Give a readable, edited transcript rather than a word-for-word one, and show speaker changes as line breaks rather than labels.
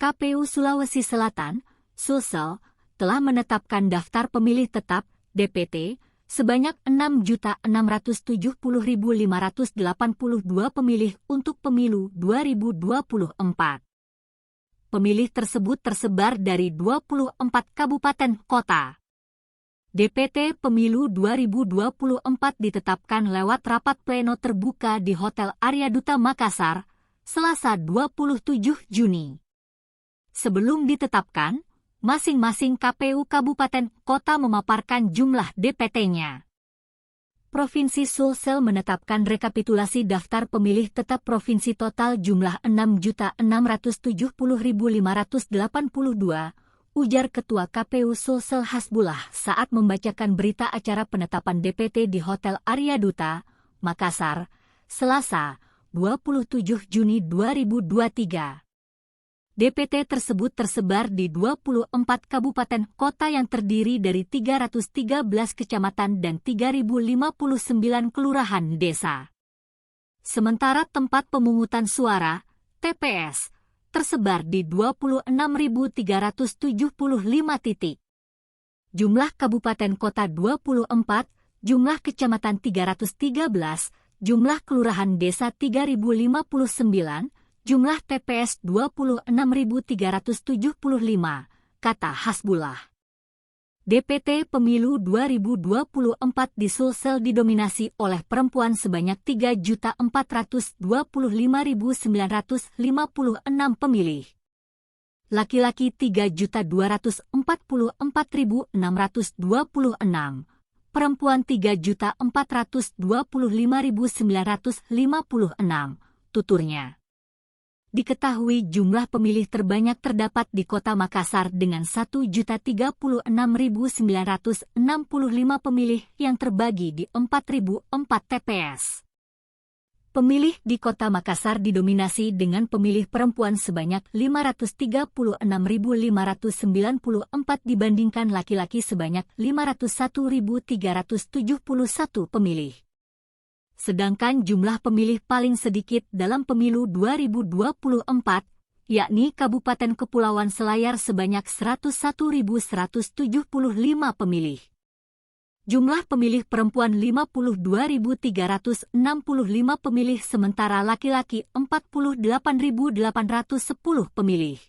KPU Sulawesi Selatan, Sulsel, telah menetapkan daftar pemilih tetap, DPT, sebanyak 6.670.582 pemilih untuk pemilu 2024. Pemilih tersebut tersebar dari 24 kabupaten kota. DPT Pemilu 2024 ditetapkan lewat rapat pleno terbuka di Hotel Arya Duta Makassar, Selasa 27 Juni. Sebelum ditetapkan, masing-masing KPU kabupaten kota memaparkan jumlah DPT-nya. Provinsi Sulsel menetapkan rekapitulasi daftar pemilih tetap provinsi total jumlah 6.670.582, ujar Ketua KPU Sulsel Hasbullah saat membacakan berita acara penetapan DPT di Hotel Arya Duta, Makassar, Selasa, 27 Juni 2023. DPT tersebut tersebar di 24 kabupaten kota yang terdiri dari 313 kecamatan dan 3.059 kelurahan desa. Sementara tempat pemungutan suara, TPS, tersebar di 26.375 titik. Jumlah kabupaten kota 24, jumlah kecamatan 313, jumlah kelurahan desa 3.059, jumlah TPS 26.375, kata Hasbullah. DPT Pemilu 2024 di Sulsel didominasi oleh perempuan sebanyak 3.425.956 pemilih. Laki-laki 3.244.626, perempuan 3.425.956, tuturnya. Diketahui jumlah pemilih terbanyak terdapat di Kota Makassar dengan 1.036.965 pemilih yang terbagi di 4.004 TPS. Pemilih di Kota Makassar didominasi dengan pemilih perempuan sebanyak 536.594 dibandingkan laki-laki sebanyak 501.371 pemilih. Sedangkan jumlah pemilih paling sedikit dalam pemilu 2024, yakni Kabupaten Kepulauan Selayar sebanyak 101.175 pemilih. Jumlah pemilih perempuan 52.365 pemilih sementara laki-laki 48.810 pemilih.